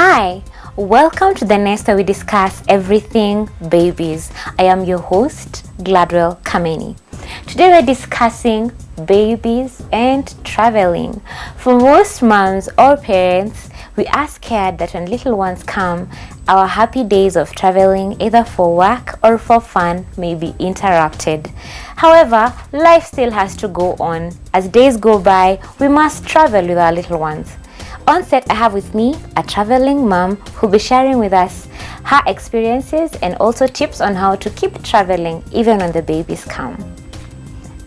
Hi, welcome to the nest where we discuss everything babies. I am your host, Gladwell Kameni. Today we're discussing babies and traveling. For most moms or parents, we are scared that when little ones come, our happy days of traveling, either for work or for fun, may be interrupted. However, life still has to go on. As days go by, we must travel with our little ones. On set, I have with me a traveling mom who'll be sharing with us her experiences and also tips on how to keep traveling even when the babies come.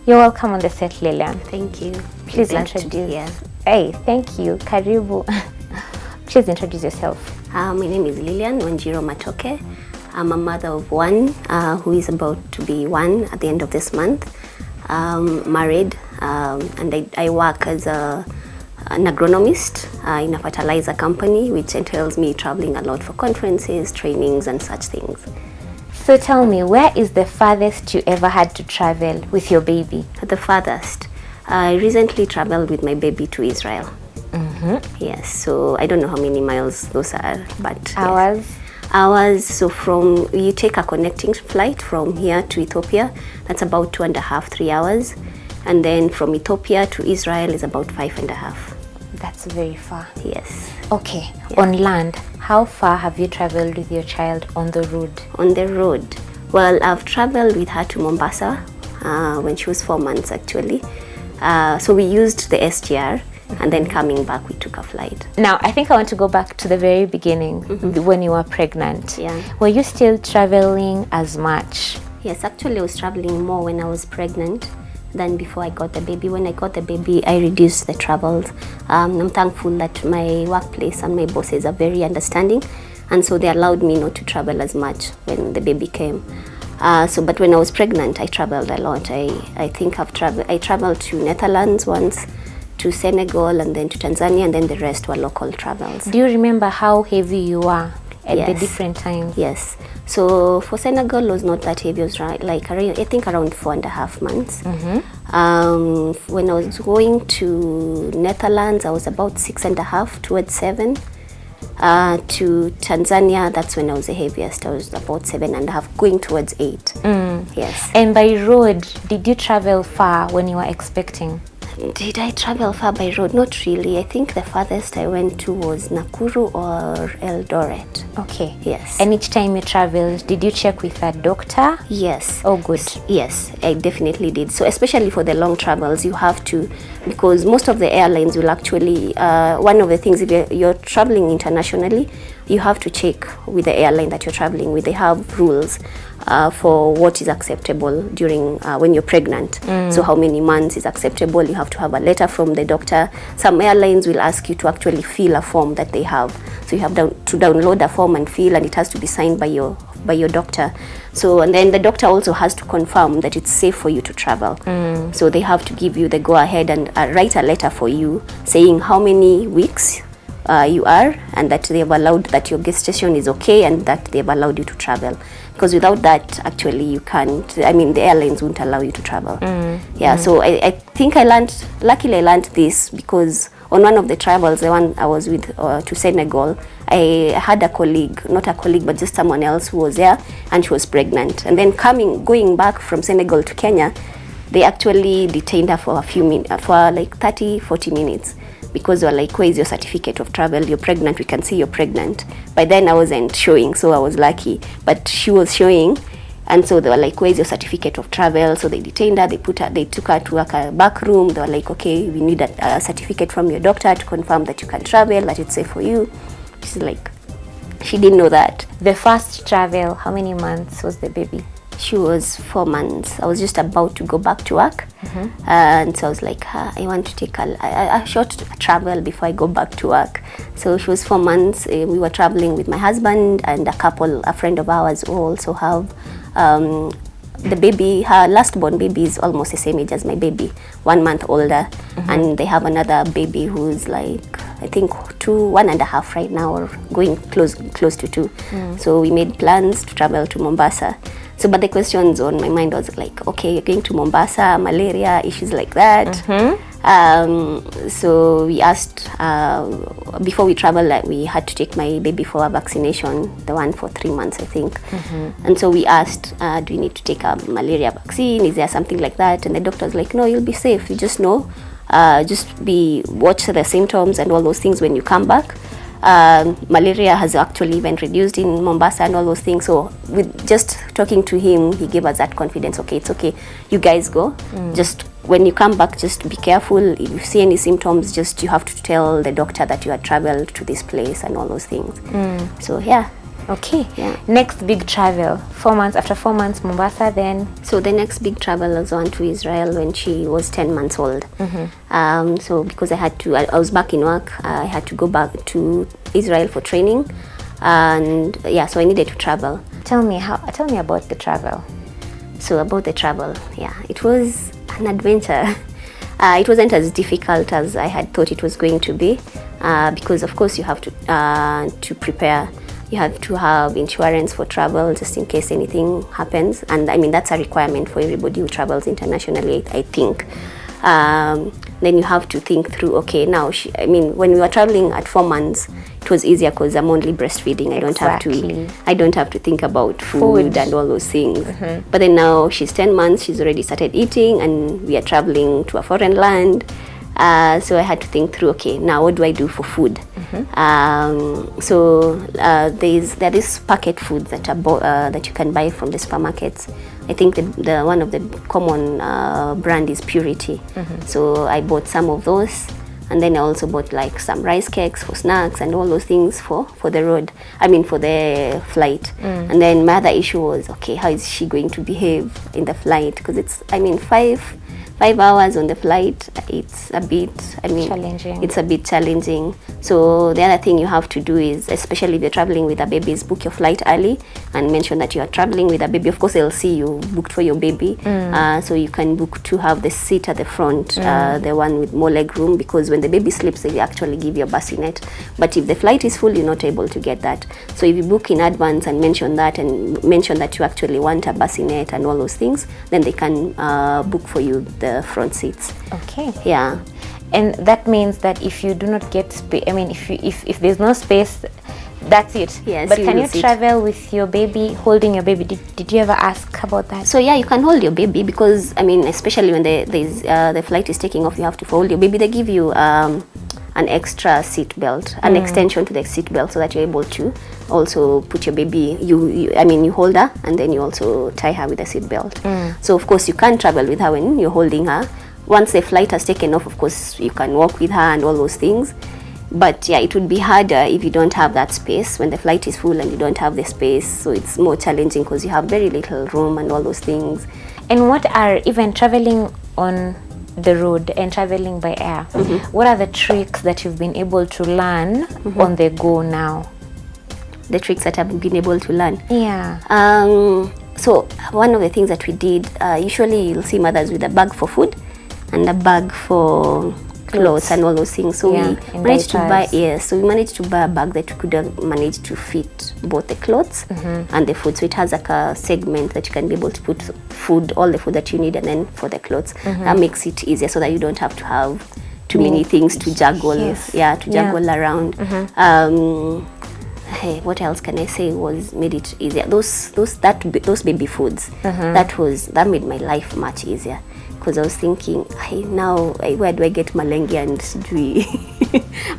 You're welcome on the set, Lilian. Thank you. Please introduce. Hey, thank you. Karibu. Please introduce yourself. My name is Lilian Wanjiro Matoke. I'm a mother of one who is about to be one at the end of this month. Married, and I work as an agronomist in a fertilizer company, which entails me traveling a lot for conferences, trainings, and such things. So tell me, where is the farthest you ever had to travel with your baby? The farthest, I recently traveled with my baby to Israel. Yes, so I don't know how many miles those are, but Hours? Yes. Hours, so you take a connecting flight from here to Ethiopia, that's about 2.5, 3 hours. And then from Ethiopia to Israel is about 5.5. That's very far. Yes. Okay, Yeah. On land, how far have you traveled with your child on the road? On the road, well, I've traveled with her to Mombasa when she was 4 months actually. So we used the SGR, and then coming back we took a flight. Now, I think I want to go back to the very beginning, when you were pregnant. Yeah. Were you still traveling as much? Yes, actually I was traveling more when I was pregnant than before I got the baby. When I got the baby, I reduced the travels. I'm thankful that my workplace and my bosses are very understanding, and so they allowed me not to travel as much when the baby came. But when I was pregnant, I traveled a lot. I think I traveled to Netherlands once, to Senegal, and then to Tanzania, and then the rest were local travels. Do you remember how heavy you were at the Yes. different times? Yes. So for Senegal, it was not that heavy. It was I think around 4.5 months. When I was going to Netherlands, I was about 6.5 towards 7. To Tanzania, that's when I was the heaviest. I was about 7.5, going towards 8. Yes. And by road, did you travel far when you were expecting? Did I travel far by road? Not really. I think the farthest I went to was Nakuru or Eldoret. Okay. Yes. And each time you traveled, did you check with a doctor? Yes. Oh, good. Yes, I definitely did. So especially for the long travels, you have to, because most of the airlines will actually, one of the things, if you're traveling internationally, you have to check with the airline that you're traveling with. They have rules for what is acceptable during when you're pregnant. So how many months is acceptable? You have to have a letter from the doctor. Some airlines will ask you to actually fill a form that they have. So you have to download a form and fill, and it has to be signed by your doctor. So, and then the doctor also has to confirm that it's safe for you to travel. So they have to give you the go ahead and write a letter for you saying how many weeks you are, and that they have allowed, that your gestation is okay, and that they have allowed you to travel. Because without that, actually you can't, the airlines won't allow you to travel. So I think luckily I learned this because on one of the travels, the one I was with to Senegal, I had a colleague, not a colleague, but just someone else who was there, and she was pregnant. And then going back from Senegal to Kenya, they actually detained her for a few minutes, for like 30-40 minutes. Because they were like, where is your certificate of travel? You're pregnant, we can see you're pregnant. By then I wasn't showing, so I was lucky. But she was showing, and so they were like, where is your certificate of travel? So they detained her, they took her to a back room. They were like, okay, we need a certificate from your doctor to confirm that you can travel, that it's safe for you. She's like, she didn't know that. The first travel, how many months was the baby? She was 4 months. I was just about to go back to work. And so I was like, I want to take a short travel before I go back to work. So she was 4 months. We were traveling with my husband and a friend of ours who also have the baby. Her last born baby is almost the same age as my baby, 1 month older. And they have another baby who's like, I think 1.5 right now, or going close to 2. So we made plans to travel to Mombasa. So, but the questions on my mind was like, okay, you're going to Mombasa, malaria, issues like that. So we asked, before we travel, like, we had to take my baby for a vaccination, the one for 3 months, I think. And so we asked, do we need to take a malaria vaccine? Is there something like that? And the doctor was like, no, you'll be safe. You just know, watch the symptoms and all those things when you come back. Malaria has actually been reduced in Mombasa and all those things. So with just talking to him, he gave us that confidence. Okay, it's okay. You guys go. Just when you come back, just be careful. If you see any symptoms, just you have to tell the doctor that you had traveled to this place and all those things. So yeah. Okay. Yeah. Next big travel. 4 months. After 4 months, Mombasa. Then. So the next big travel was on to Israel when she was 10 months old. So because I was back in work, I had to go back to Israel for training, and yeah, so I needed to travel. Tell me about the travel. So about the travel, yeah, it was an adventure. It wasn't as difficult as I had thought it was going to be, because of course you have to prepare. You have to have insurance for travel just in case anything happens, and I mean that's a requirement for everybody who travels internationally, I think. Then you have to think through, okay, now when we were traveling at 4 months, it was easier because I'm only breastfeeding. I don't have to think about food and all those things. But then now she's 10 months, she's already started eating, and we are traveling to a foreign land. So I had to think through, okay, now what do I do for food? So there is packet foods that are that you can buy from the supermarkets. I think the one of the common brand is Purity. So I bought some of those, and then I also bought like some rice cakes for snacks and all those things for the road. For the flight. And then my other issue was, okay, how is she going to behave in the flight? Because it's 5 hours on the flight. It's a bit challenging. It's a bit challenging. So the other thing you have to do is, especially if you're traveling with a baby, is book your flight early and mention that you are traveling with a baby. Of course, they'll see you booked for your baby. So you can book to have the seat at the front, the one with more leg room, because when the baby sleeps, they actually give you a bassinet. But if the flight is full, you're not able to get that. So if you book in advance and mention that you actually want a bassinet and all those things, then they can book for you the front seats. Okay. Yeah. And that means that if you do not get space, if there's no space, that's it. Yes. But can you travel with your baby, holding your baby? Did you ever ask about that? So yeah, you can hold your baby, because especially when the flight is taking off, you have to hold your baby. They give you an extra seat belt, an extension to the seat belt, so that you're able to also put your baby. You hold her, and then you also tie her with a seat belt. So of course you can't travel with her when you're holding her. Once the flight has taken off, of course you can walk with her and all those things. But yeah, it would be harder if you don't have that space when the flight is full and you don't have the space. So it's more challenging because you have very little room and all those things. And what are, even traveling on the road and traveling by air, what are the tricks that you've been able to learn on the go now? The tricks that I've been able to learn? Yeah. So one of the things that we did, usually you'll see mothers with a bag for food and a bag for clothes and all those things. So we managed to buy a bag that we could have managed to fit both the clothes and the food. So it has like a segment that you can be able to put food, all the food that you need, and then for the clothes. That makes it easier so that you don't have to have too many things to juggle. Juggle around. Hey, what else can I say made it easier? Those baby foods, that made my life much easier. Because I was thinking, where do I get malenge and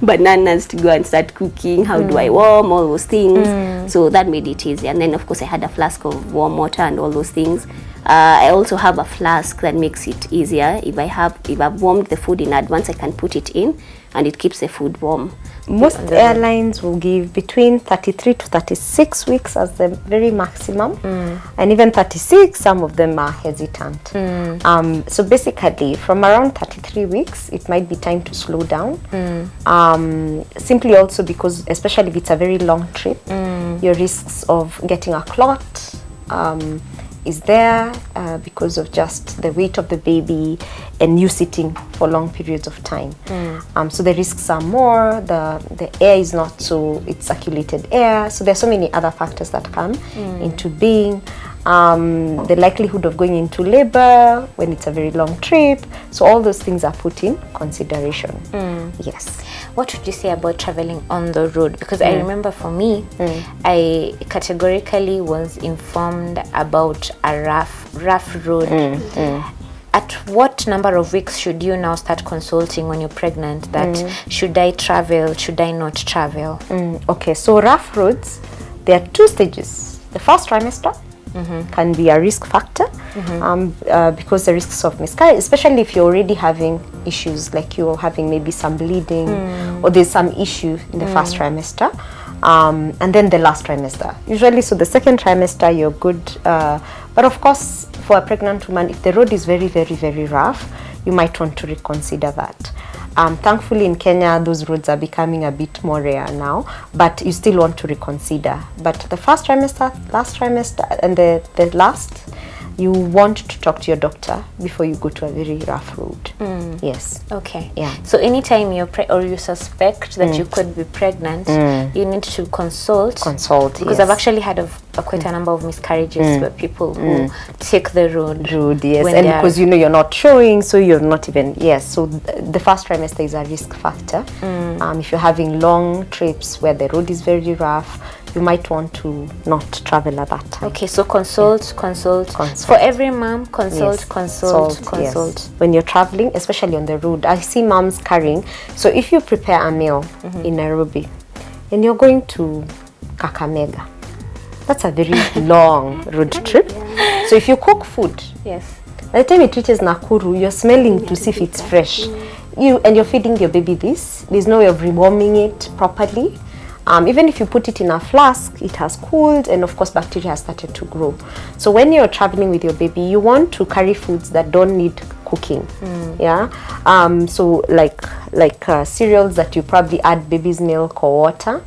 bananas to go and start cooking? How do I warm all those things? So that made it easier. And then of course I had a flask of warm water and all those things. I also have a flask that makes it easier. If I've warmed the food in advance, I can put it in and it keeps the food warm. Most airlines will give between 33 to 36 weeks as the very maximum, and even 36, some of them are hesitant. So basically, from around 33 weeks, it might be time to slow down. Simply also because, especially if it's a very long trip, your risks of getting a clot is there because of just the weight of the baby and you sitting for long periods of time. So the risks are more, the air is not so, it's circulated air. So there's so many other factors that come into being. the likelihood of going into labor when it's a very long trip. So all those things are put in consideration. Yes. What would you say about traveling on the road? Because I remember for me, I categorically was informed about a rough road. At what number of weeks should you now start consulting when you're pregnant that should I travel, should I not travel? Okay, so rough roads, there are 2 stages. The first trimester can be a risk factor because the risks of miscarriage, especially if you're already having issues, like you're having maybe some bleeding or there's some issue in the first trimester, and then the last trimester. Usually, so the second trimester, you're good. But of course, for a pregnant woman, if the road is very, very, very rough, you might want to reconsider that. Thankfully in Kenya, those roads are becoming a bit more rare now, but you still want to reconsider. But the first trimester, last trimester, and the last, you want to talk to your doctor before you go to a very rough road. Yes. Okay. Yeah. So anytime you're or you suspect that you could be pregnant, you need to consult. Because yes. I've actually had of quite a number of miscarriages where people who take the road. Yes, and because you're not showing, so you're not even, yes. So the first trimester is a risk factor. If you're having long trips where the road is very rough, you might want to not travel at that time. Okay, so consult. For every mom, consult. Yes. When you're traveling, especially on the road, I see moms carrying. So if you prepare a meal in Nairobi and you're going to Kakamega, that's a very long road trip. So if you cook food, Yes. by the time it reaches Nakuru, you're smelling to see if it's fresh. You're feeding your baby this. There's no way of rewarming it properly. Even if you put it in a flask, it has cooled, and of course bacteria has started to grow. So when you're traveling with your baby, you want to carry foods that don't need cooking. So like cereals that you probably add baby's milk or water.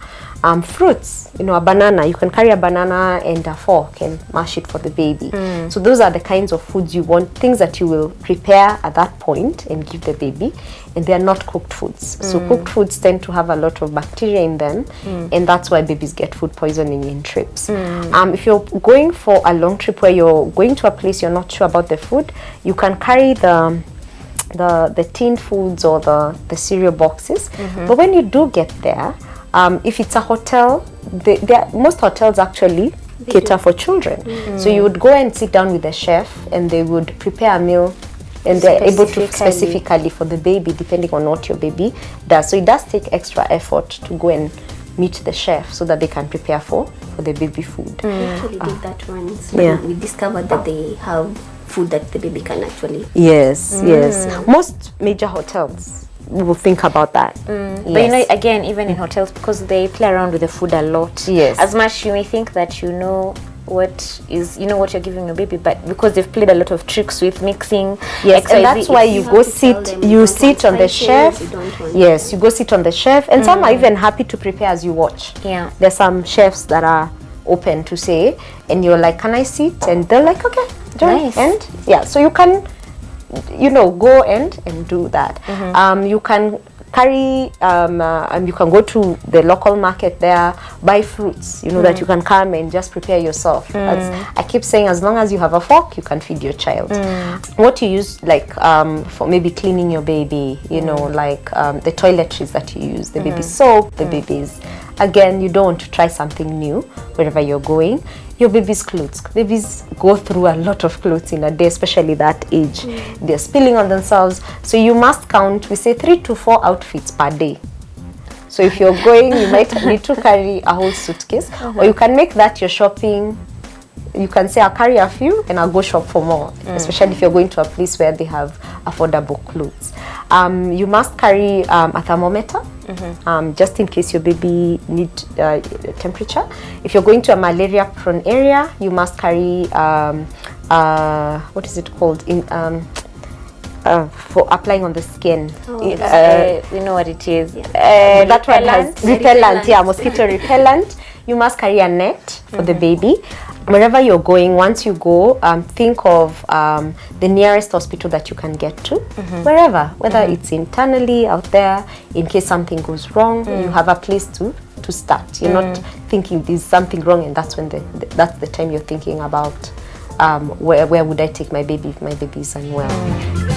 Fruits, a banana, you can carry a banana and a fork and mash it for the baby. So those are the kinds of foods you want, things that you will prepare at that point and give the baby, and they are not cooked foods. So cooked foods tend to have a lot of bacteria in them, and that's why babies get food poisoning in trips. If you're going for a long trip where you're going to a place you're not sure about the food, you can carry the tinned foods or the cereal boxes. But when you do get there, if it's a hotel, most hotels actually cater for children. So you would go and sit down with the chef, and they would prepare a meal, and they're able to specifically for the baby, depending on what your baby does. So it does take extra effort to go and meet the chef so that they can prepare for the baby food. We actually did that once. We discovered that they have food that the baby can actually. Yes. Most major hotels will think about that. But again, even in hotels, because they play around with the food a lot. Yes. As much you may think that what you're giving your baby, but because they've played a lot of tricks with mixing. Yes, XYZ, and that's why you go sit. You sit on the chef. Yes, you go sit on the chef, and some are even happy to prepare as you watch. Yeah. There's some chefs that are open to say, and you're like, "Can I sit?" And they're like, "Okay, join." Nice. And so you can, go and do that. You can carry, and you can go to the local market there, buy fruits, that you can come and just prepare yourself. I keep saying, as long as you have a fork, you can feed your child. What you use, like for maybe cleaning your baby, like the toiletries that you use, the baby soap, the baby's. Again, you don't want to try something new wherever you're going. Your baby's clothes. Babies go through a lot of clothes in a day, especially that age. They're spilling on themselves. So you must count, we say 3 to 4 outfits per day. So if you're going, you might need to carry a whole suitcase, or you can make that your shopping. You can say, I'll carry a few and I'll go shop for more, especially if you're going to a place where they have affordable clothes. You must carry a thermometer, just in case your baby needs temperature. If you're going to a malaria-prone area, you must carry, what is it called? For applying on the skin. We know what it is. That one has repellent, mosquito repellent. You must carry a net for the baby. Wherever you're going, once you go, think of the nearest hospital that you can get to, wherever, whether it's internally out there, in case something goes wrong, you have a place to start. You're not thinking there's something wrong, and that's when that's the time you're thinking about where would I take my baby if my baby is unwell.